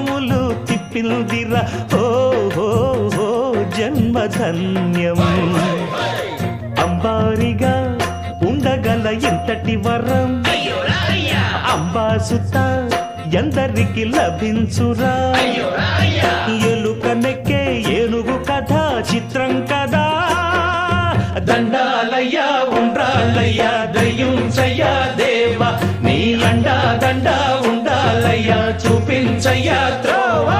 చక్రములు తిప్పిందిరా ఓ జన్మధన్యం అంబారిగా ఉండగల ఇంతటి వరం అంబాసుత ఎందరికి లభించురా ఎలుక నెక్కే ఏనుగు కథ చిత్రం కదా దండాలయ్యా ఉండ్రాళ్ళయ్యా దయ్యుంచయ్యా దేవా నీ అండా దండా ఉండాలయ్యా చూపించయ్యా త్రోవా